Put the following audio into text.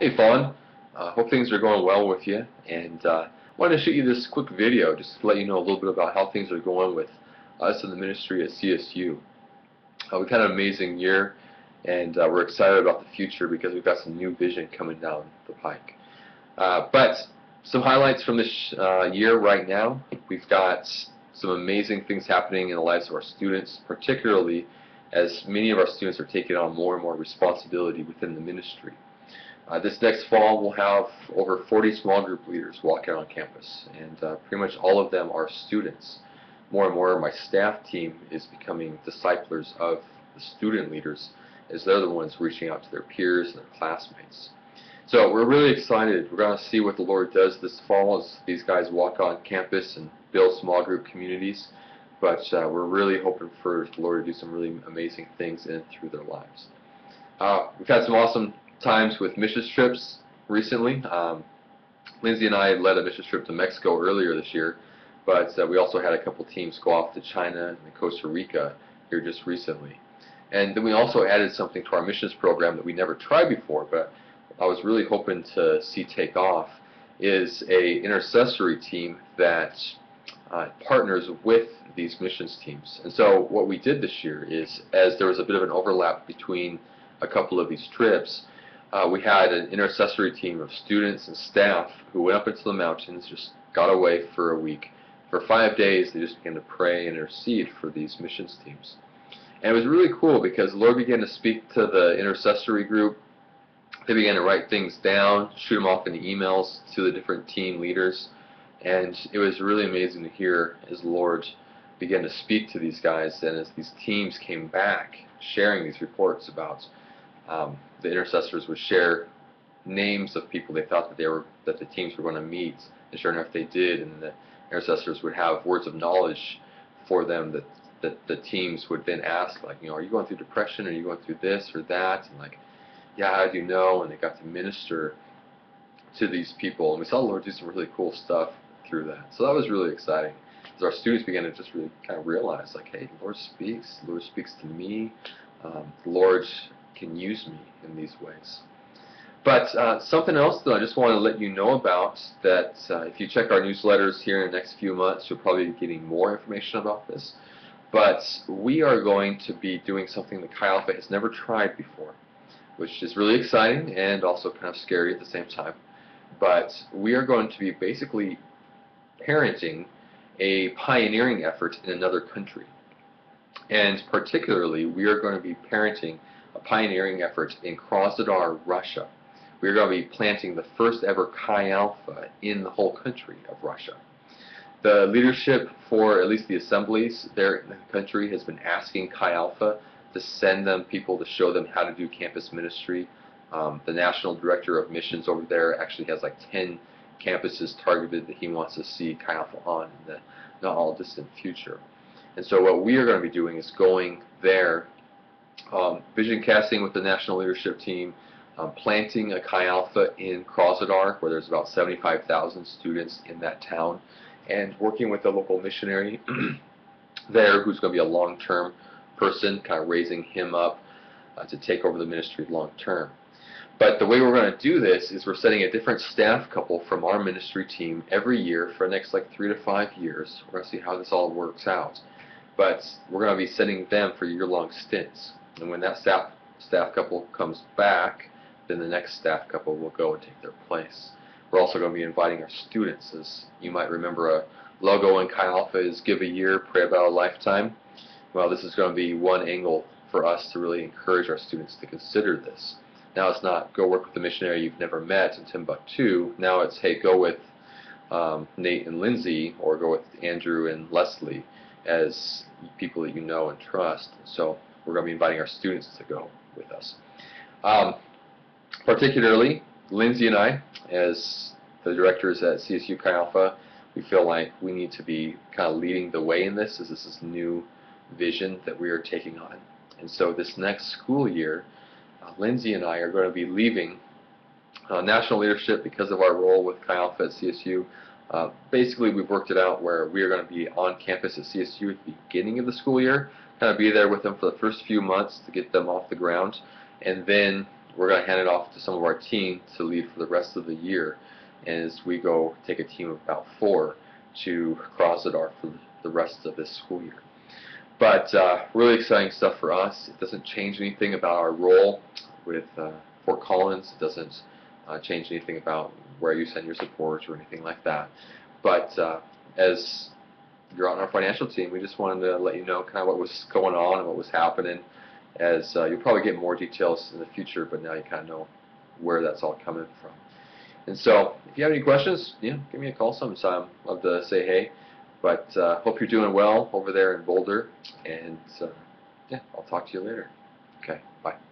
Hey Faune, hope things are going well with you, and wanted to shoot you this quick video just to let you know a little bit about how things are going with us in the ministry at CSU. We've had an amazing year, and we're excited about the future because we've got some new vision coming down the pike. But some highlights from this year right now: we've got some amazing things happening in the lives of our students, particularly as many of our students are taking on more and more responsibility within the ministry. This next fall, we'll have over 40 small group leaders walking on campus, and pretty much all of them are students. More and more, my staff team is becoming disciplers of the student leaders, as they're the ones reaching out to their peers and their classmates. So we're really excited. We're going to see what the Lord does this fall as these guys walk on campus and build small group communities. But we're really hoping for the Lord to do some really amazing things in and through their lives. We've had some awesome times with missions trips recently. Lindsay and I led a missions trip to Mexico earlier this year, but we also had a couple teams go off to China and Costa Rica here just recently. And then we also added something to our missions program that we never tried before, but I was really hoping to see take off, is a intercessory team that partners with these missions teams. And so what we did this year is, as there was a bit of an overlap between a couple of these trips, we had an intercessory team of students and staff who went up into the mountains, just got away for a week. For 5 days, they just began to pray and intercede for these missions teams. And it was really cool because the Lord began to speak to the intercessory group. They began to write things down, shoot them off in emails to the different team leaders. And it was really amazing to hear as the Lord began to speak to these guys, and as these teams came back sharing these reports about the intercessors would share names of people they thought that the teams were going to meet, and sure enough they did, and the intercessors would have words of knowledge for them that the teams would then ask, like, are you going through depression, are you going through this or that, and like, yeah, how do you know? And they got to minister to these people, and we saw the Lord do some really cool stuff through that. So that was really exciting, as our students began to just really kind of realize, like, hey, the Lord speaks to me, the Lord can use me in these ways. But something else that I just want to let you know about, that if you check our newsletters here in the next few months, you'll probably be getting more information about this. But we are going to be doing something that Chi Alpha has never tried before, which is really exciting and also kind of scary at the same time. But we are going to be basically parenting a pioneering effort in another country. And particularly, we are going to be parenting a pioneering effort in Krasnodar, Russia. We are going to be planting the first ever Chi Alpha in the whole country of Russia. The leadership for at least the assemblies there in the country has been asking Chi Alpha to send them people to show them how to do campus ministry. The national director of missions over there actually has like 10 campuses targeted that he wants to see Chi Alpha on in the not all distant future. And so what we are going to be doing is going there, vision casting with the national leadership team, planting a Chi Alpha in Krasnodar, where there's about 75,000 students in that town, and working with a local missionary there who's going to be a long-term person, kind of raising him up to take over the ministry long-term. But the way we're going to do this is we're setting a different staff couple from our ministry team every year for the next like 3 to 5 years. We're going to see how this all works out. But we're going to be sending them for year-long stints. And when that staff couple comes back, then the next staff couple will go and take their place. We're also going to be inviting our students. As you might remember, a logo in Chi Alpha is give a year, pray about a lifetime. Well, this is going to be one angle for us to really encourage our students to consider this. Now it's not go work with a missionary you've never met in Timbuktu. Now it's, hey, go with Nate and Lindsay, or go with Andrew and Leslie as people that you know and trust. So we're going to be inviting our students to go with us. Particularly, Lindsay and I, as the directors at CSU Chi Alpha, we feel like we need to be kind of leading the way in this, as this is new vision that we are taking on. And so this next school year, Lindsay and I are going to be leaving national leadership because of our role with Chi Alpha at CSU. Basically, we've worked it out where we are going to be on campus at CSU at the beginning of the school year, kind of be there with them for the first few months to get them off the ground, and then we're going to hand it off to some of our team to lead for the rest of the year, as we go take a team of about 4 to Crossedar for the rest of this school year. But really exciting stuff for us. It doesn't change anything about our role with Fort Collins. It doesn't change anything about where you send your support or anything like that. But as you're on our financial team, we just wanted to let you know kind of what was going on and what was happening, as you'll probably get more details in the future, but now you kind of know where that's all coming from. And so, if you have any questions, give me a call sometime. Love to say hey. But hope you're doing well over there in Boulder, and yeah, I'll talk to you later. Okay, bye.